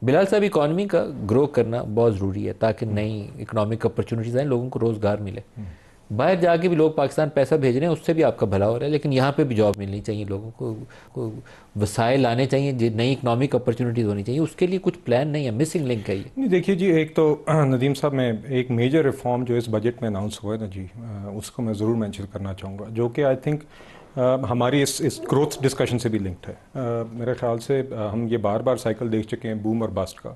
बिलाल साहब, इकॉनमी का ग्रो करना बहुत ज़रूरी है ताकि नई इकोनॉमिक अपॉर्चुनिटीज़ आए, लोगों को रोज़गार मिले। बाहर जाके भी लोग पाकिस्तान पैसा भेज रहे हैं, उससे भी आपका भला हो रहा है, लेकिन यहाँ पे भी जॉब मिलनी चाहिए लोगों को वसाइल आने चाहिए, नई इकोनॉमिक अपॉर्चुनिटीज़ होनी चाहिए। उसके लिए कुछ प्लान नहीं है, मिसिंग लिंक है ये। नहीं देखिए जी, एक तो नदीम साहब, मैं एक मेजर रिफॉर्म जो इस बजट में अनाउंस हुआ है ना जी, उसको मैं ज़रूर मेंशन करना चाहूँगा, जो कि आई थिंक हमारी इस ग्रोथ डिस्कशन से भी लिंक्ड है। मेरे ख्याल से हम ये बार बार साइकिल देख चुके हैं, बूम और बस्ट का।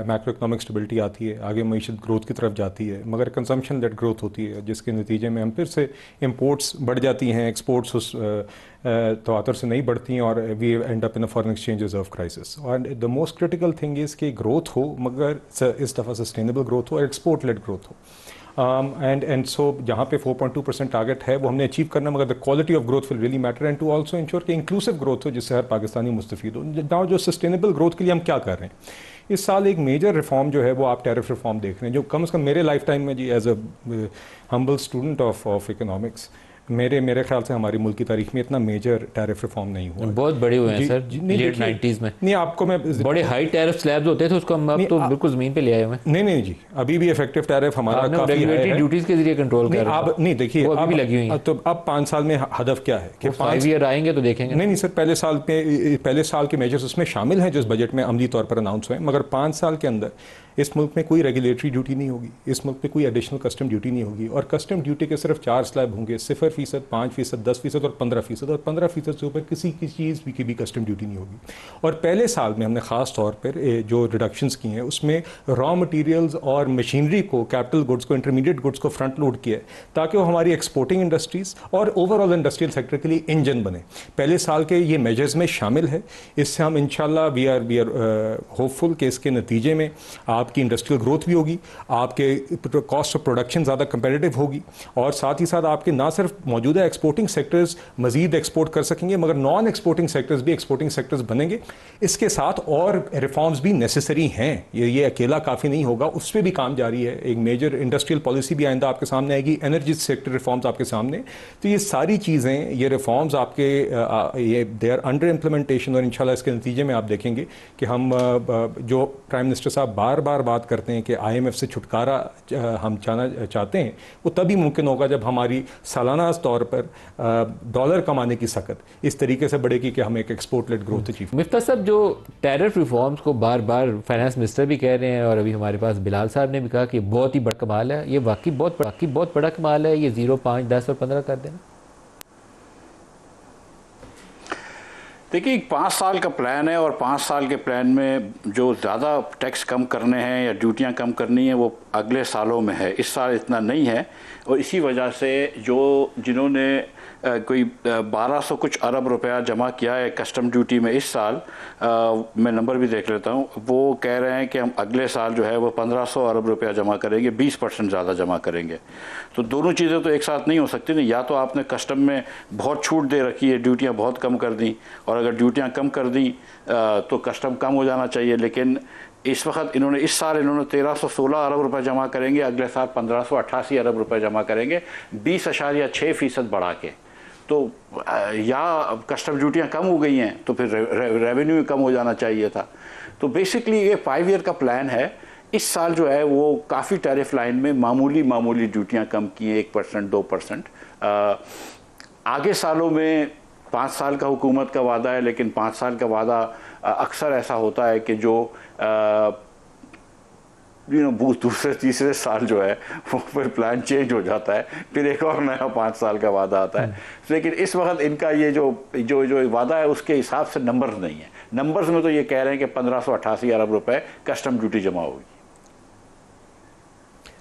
मैक्रो इकोनॉमिक स्टेबिलिटी आती है, आगे मईशत ग्रोथ की तरफ जाती है, मगर कंजम्पशन लेड ग्रोथ होती है, जिसके नतीजे में हम फिर से इंपोर्ट्स बढ़ जाती हैं, एक्सपोर्ट्स उस तवातर से नहीं बढ़ती हैं, और we end up in a foreign exchange reserve crisis. और the most critical thing is कि ग्रोथ हो, मगर इस दफ़ा सस्टेनेबल ग्रोथ हो और एक्सपोर्ट लेड ग्रोथ हो। एंड सो जहाँ पे 4.2% टारगेट है वो हमने अचीव करना, मगर the quality of growth will really matter, and to also ensure कि इंक्लूसिव ग्रोथ हो, जिससे हर पाकिस्तानी मुस्तफीद हो। नाउ जो सस्टेनेबल ग्रोथ के लिए हम क्या कर रहे हैं इस साल, एक मेजर रिफॉर्म जो है वो आप टैरिफ रिफॉर्म देख रहे हैं, जो कम से कम मेरे लाइफ टाइम में जी, as a humble student of economics, मेरे ख्याल से हमारी मुल्क की तारीख में इतना मेजर टैरिफ रिफॉर्म नहीं हुआ। बहुत बड़े हुए हैं सर, नहीं लेट देखिए, 90s में। नहीं आपको मैं बड़े हाई टैरिफ स्लैब्स होते थे, उसको हम अब तो बिल्कुल ज़मीन पे ले आए हुए हैं। नहीं जी, अभी भी इफेक्टिव टैरिफ हमारा आपने काफ़ी हाई रेगुलेटरी है। ड्यूटीज़ के जरिए कंट्रोल नहीं कर रहे आप नहीं देखिए, वो अभी भी लगी हुई हैं। तो अब 5 साल में हदफ क्या है कि 5 ईयर आएंगे तो देखेंगे। नहीं सर, पहले साल के मेजर्स उसमें शामिल हैं जो इस बजट में अमली तौर पर अनाउंस हुए, मगर 5 साल के अंदर इस मुल्क में कोई रेगुलेटरी ड्यूटी नहीं होगी, इस मुल्क में कोई एडिशनल कस्टम ड्यूटी नहीं होगी, और कस्टम ड्यूटी के सिर्फ 4 स्लैब होंगे, 0%, 5%, 10% और 15%, और 15% से ऊपर किसी चीज़ की भी कस्टम ड्यूटी नहीं होगी। और पहले साल में हमने ख़ास तौर पर जो रिडक्शंस की हैं उसमें रॉ मटीरियल्स और मशीनरी को, कैपिटल गुड्स को, इंटरमीडिएट गुड्स को फ्रंट लोड किया है, ताकि वो हमारी एक्सपोर्टिंग इंडस्ट्रीज़ और ओवरऑल इंडस्ट्रियल सेक्टर के लिए इंजन बने। पहले साल के ये मेजर्स में शामिल है। इससे हम इंशाल्लाह वी आर होपफुल कि इसके नतीजे में आपकी इंडस्ट्रियल ग्रोथ भी होगी, आपके कॉस्ट ऑफ प्रोडक्शन ज़्यादा कंपेटिटिव होगी, और साथ ही साथ आपके ना सिर्फ मौजूदा एक्सपोर्टिंग सेक्टर्स मज़ीद एक्सपोर्ट कर सकेंगे, मगर नॉन एक्सपोर्टिंग सेक्टर्स भी एक्सपोर्टिंग सेक्टर्स बनेंगे। इसके साथ और रिफॉर्म्स भी नेसेसरी हैं, ये अकेला काफ़ी नहीं होगा, उस पर भी काम जारी है। एक मेजर इंडस्ट्रियल पॉलिसी भी आइंदा आपके सामने आएगी, एनर्जी सेक्टर रिफॉर्म्स आपके सामने। तो ये सारी चीज़ें, ये रिफॉर्म्स आपके ये दे आर अंडर इम्प्लीमेंटेशन, और इंशाल्लाह इसके नतीजे में आप देखेंगे कि हम जो प्राइम मिनिस्टर साहब बार बार बात करते हैं कि IMF से छुटकारा हम चाहते हैं, वो तभी मुमकिन होगा जब हमारी सालाना तौर पर डॉलर कमाने की सकत इस तरीके से बढ़ेगी कि हम एक export led growth achieve. Miftah साहब, जो टैरिफ रिफॉर्म्स को बार बार फाइनेंस मिनिस्टर भी कह रहे हैं, और अभी हमारे पास बिलाल साहब ने भी कहा कि बहुत ही बड़ा कमाल है, ये वाकई बहुत बड़ा कमाल है, ये 0, 5, 10 और 15 कर देना। देखिए, 5 साल का प्लान है, और 5 साल के प्लान में जो ज़्यादा टैक्स कम करने हैं या ड्यूटियां कम करनी है वो अगले सालों में है, इस साल इतना नहीं है। और इसी वजह से जिन्होंने कोई 1200 कुछ अरब रुपया जमा किया है कस्टम ड्यूटी में इस साल, मैं नंबर भी देख लेता हूँ, वो कह रहे हैं कि हम अगले साल जो है वो 1500 अरब रुपया जमा करेंगे, 20% ज़्यादा जमा करेंगे। तो दोनों चीज़ें तो एक साथ नहीं हो सकती ना, या तो आपने कस्टम में बहुत छूट दे रखी है, ड्यूटियाँ बहुत कम कर दी, और अगर ड्यूटियाँ कम कर दी तो कस्टम कम हो जाना चाहिए। लेकिन इस वक्त इस साल इन्होंने 1316 अरब रुपए जमा करेंगे, अगले साल 1588 अरब रुपए जमा करेंगे, 20.6% बढ़ा के। तो या कस्टम ड्यूटियाँ कम हो गई हैं तो फिर रेवेन्यू कम हो जाना चाहिए था। तो बेसिकली ये 5 ईयर का प्लान है। इस साल जो है वो काफ़ी टैरिफ लाइन में मामूली ड्यूटियाँ कम की हैं, 1%, 2%। आगे सालों में 5 साल का हुकूमत का वादा है, लेकिन 5 साल का वादा अक्सर ऐसा होता है कि जो दूसरे तीसरे साल जो है वो फिर प्लान चेंज हो जाता है, फिर एक और नया 5 साल का वादा आता है। लेकिन इस वक्त इनका ये जो वादा है उसके हिसाब से नंबर्स नहीं है। नंबर्स में तो ये कह रहे हैं कि 1588 अरब रुपए कस्टम ड्यूटी जमा होगी।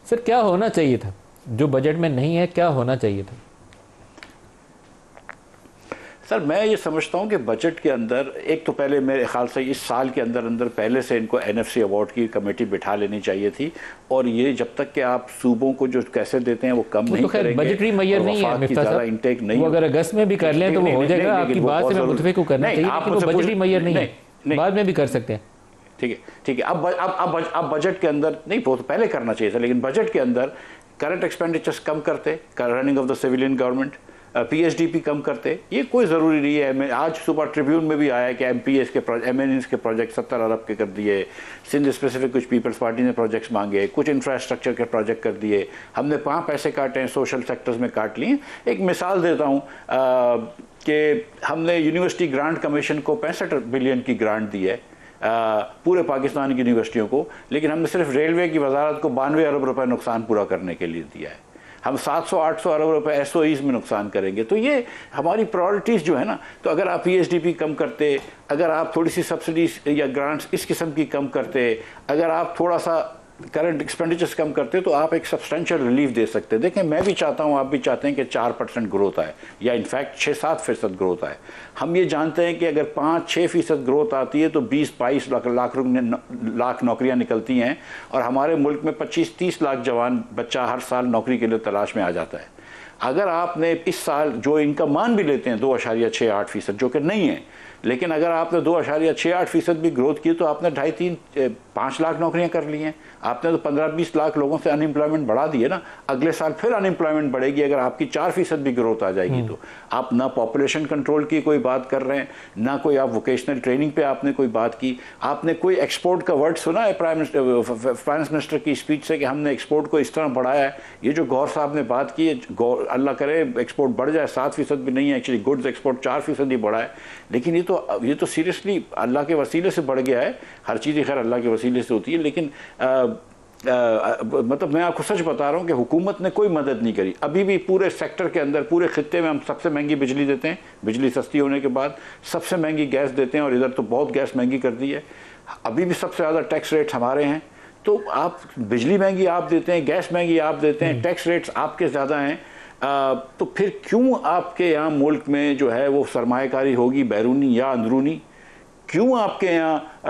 सर, क्या होना चाहिए था जो बजट में नहीं है, क्या होना चाहिए था? सर, मैं ये समझता हूँ कि बजट के अंदर एक तो पहले मेरे ख्याल से इस साल के अंदर पहले से इनको NFC अवार्ड की कमेटी बिठा लेनी चाहिए थी, और ये जब तक कि आप सूबों को जो कैसे देते हैं वो कम नहीं करेंगे, बजटरी मैयर नहीं है मिफ्ता साहब, इंटेक नहीं, वो अगर अगस्त में भी कर लें तो वो हो जाएगा। आपकी बात से मैं मुतफिक को करना चाहिए, लेकिन वो बजटरी मैयर नहीं है, बाद में भी कर सकते हैं। ठीक है। अब बजट के अंदर नहीं, वो तो पहले करना चाहिए था, लेकिन बजट के अंदर करंट एक्सपेंडिचर्स कम करते, running of the civilian government, PSDP कम करते, ये कोई ज़रूरी नहीं है। मैं आज सुपर ट्रिब्यून में भी आया कि MPS के MNs के प्रोजेक्ट 70 अरब के कर दिए, सिंध स्पेसिफिक कुछ पीपल्स पार्टी ने प्रोजेक्ट्स मांगे, कुछ इंफ्रास्ट्रक्चर के प्रोजेक्ट कर दिए, हमने 5 पैसे काटे हैं, सोशल सेक्टर्स में काट लिए। एक मिसाल देता हूँ कि हमने यूनिवर्सिटी ग्रांट कमीशन को 65 बिलियन की ग्रांट दी है पूरे पाकिस्तान की यूनिवर्सिटियों को, लेकिन हमने सिर्फ रेलवे की वजारत को 92 अरब रुपए नुकसान पूरा करने के लिए दिया है। हम 700-800 अरब रुपए SOEs में नुकसान करेंगे। तो ये हमारी प्रायोरिटीज़ जो है ना, तो अगर आप PSDP कम करते, अगर आप थोड़ी सी सब्सिडीज या ग्रांट्स इस किस्म की कम करते, अगर आप थोड़ा सा करंट एक्सपेंडिचर्स कम करते, तो आप एक सब्सटेंशियल रिलीफ दे सकते हैं। देखें, मैं भी चाहता हूं, आप भी चाहते हैं कि 4% ग्रोथ आए या इनफैक्ट 6-7% ग्रोथ आए। हम ये जानते हैं कि अगर 5-6% ग्रोथ आती है तो 20-22 लाख नौकरियां निकलती हैं और हमारे मुल्क में 25-30 लाख जवान बच्चा हर साल नौकरी के लिए तलाश में आ जाता है। अगर आपने इस साल जो इनकम मान भी लेते हैं 2.68%, जो कि नहीं है, लेकिन अगर आपने 2.68% भी ग्रोथ की तो आपने 2.5-3-5 लाख नौकरियां कर ली हैं। आपने तो 15-20 लाख लोगों से अनएम्प्लॉयमेंट बढ़ा दी है ना। अगले साल फिर अनएम्प्लॉयमेंट बढ़ेगी अगर आपकी 4% भी ग्रोथ आ जाएगी तो। आप ना पॉपुलेशन कंट्रोल की कोई बात कर रहे हैं, ना कोई आप वोकेशनल ट्रेनिंग पे आपने कोई बात की। आपने कोई एक्सपोर्ट का वर्ड सुना है फाइनेंस मिनिस्टर की स्पीच से कि हमने एक्सपोर्ट को इस तरह बढ़ाया है? ये जो गौर साहब ने बात की है, अल्लाह करे एक्सपोर्ट बढ़ जाए, 7% भी नहीं है एक्चुअली, गुड्स एक्सपोर्ट 4% ही बढ़ा है, लेकिन ये तो सीरियसली अल्लाह के वसीले से बढ़ गया है। हर चीज़ खैर अल्लाह के वसीले से होती है, लेकिन मतलब मैं आपको सच बता रहा हूँ कि हुकूमत ने कोई मदद नहीं करी। अभी भी पूरे सेक्टर के अंदर, पूरे खित्ते में हम सबसे महंगी बिजली देते हैं, बिजली सस्ती होने के बाद सबसे महंगी गैस देते हैं, और इधर तो बहुत गैस महंगी कर दी है। अभी भी सबसे ज़्यादा टैक्स रेट्स हमारे हैं। तो आप बिजली महंगी आप देते हैं, गैस महंगी आप देते हैं, टैक्स रेट्स आपके ज़्यादा हैं, तो फिर क्यों आपके यहाँ मुल्क में जो है वो सरमायाकारी होगी, बैरूनी या अंदरूनी? क्यों आपके यहाँ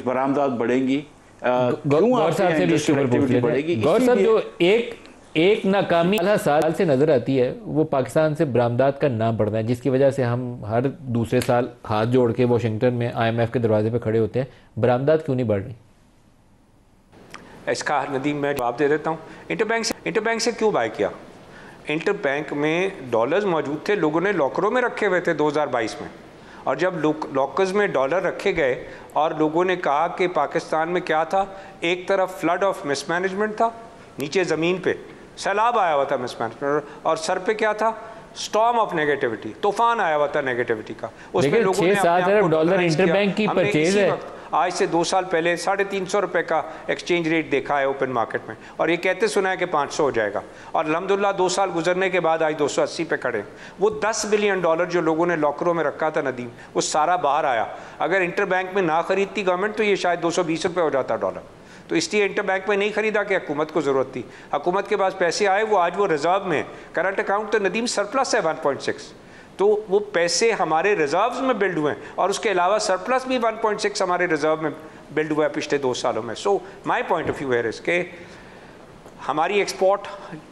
बरामदात बढ़ेंगी? क्यों आपकी बढ़ेगी? गौर साहब, जो एक नाकामी आधा साल से नजर आती है वो पाकिस्तान से बरामदात का ना बढ़ना है, जिसकी वजह से हम हर दूसरे साल हाथ जोड़ के वाशिंगटन में IMF के दरवाजे पे खड़े होते हैं। बरामदात क्यों नहीं बढ़ रही? इसका नदीम मैं जवाब दे देता हूँ। इंटरबैंक से क्यों बाय किया? इंटरबैंक में डॉलर्स मौजूद थे, लोगों ने लॉकरों में रखे हुए थे 2022 में, और जब लॉकर्स में डॉलर रखे गए और लोगों ने कहा कि पाकिस्तान में क्या था, एक तरफ फ्लड ऑफ मिसमैनेजमेंट था, नीचे ज़मीन पे सैलाब आया हुआ था मिसमैनेजमेंट, और सर पे क्या था, स्टॉर्म ऑफ नेगेटिविटी, तूफान आया हुआ था नेगेटिविटी का। उसमें लोगों ने $6-7 अरब डॉलर इंटरबैंक की परचेज है। आज से 2 साल पहले 350 रुपये का एक्सचेंज रेट देखा है ओपन मार्केट में, और ये कहते सुना है कि 500 हो जाएगा, और अल्हम्दुलिल्लाह 2 साल गुजरने के बाद आज 280 पे खड़े। वो 10 बिलियन डॉलर जो लोगों ने लॉकरों में रखा था नदीम, वो सारा बाहर आया। अगर इंटरबैंक में ना खरीदती गवर्नमेंट तो ये शायद 220 रुपये हो जाता डॉलर। तो इसलिए इंटरबैंक में नहीं खरीदा कि हुकूमत को ज़रूरत थी, हुकूमत के पास पैसे आए, वो आज वो रिजर्व में, करंट अकाउंट तो नदीम सरप्लस है 1.6, तो वो पैसे हमारे रिजर्व्स में बिल्ड हुए हैं, और उसके अलावा सरप्लस भी 1.6 हमारे रिजर्व में बिल्ड हुआ है पिछले 2 सालों में। So my point of view है इसके, हमारी एक्सपोर्ट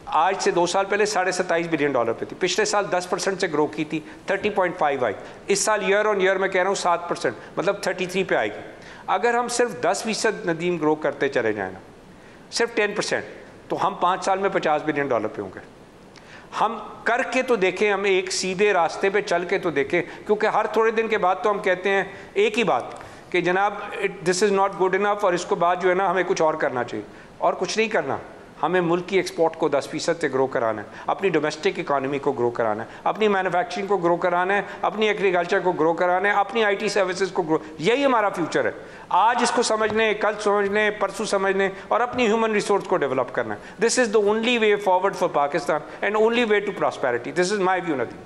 आज से 2 साल पहले $27.5 बिलियन पे थी, पिछले साल 10% से ग्रो की थी, 30.5 आई। इस साल ईयर ऑन ईयर मैं कह रहा हूँ 7%, मतलब 33 पे आएगी। अगर हम सिर्फ 10% नदीम ग्रो करते चले जाए ना, सिर्फ 10%, तो हम 5 साल में $50 बिलियन पे होंगे। हम करके तो देखें, हम एक सीधे रास्ते पे चल के तो देखें, क्योंकि हर थोड़े दिन के बाद तो हम कहते हैं एक ही बात कि जनाब this is not good enough, और इसको बाद जो है ना हमें कुछ और करना चाहिए, और कुछ नहीं करना। हमें मुल्क की एक्सपोर्ट को 10% से ग्रो कराना है, अपनी डोमेस्टिक इकानमी को ग्रो कराना है, अपनी मैन्युफैक्चरिंग को ग्रो कराना है, अपनी एग्रीकल्चर को ग्रो कराना है, अपनी IT सर्विसेज को ग्रो, यही हमारा फ्यूचर है। आज इसको समझ लें, कल समझ लें, परसों समझ लें, और अपनी ह्यूमन रिसोर्स को डेवलप करना है। This is the only way forward for Pakistan and only way to prosperity. This is my view Nadeem.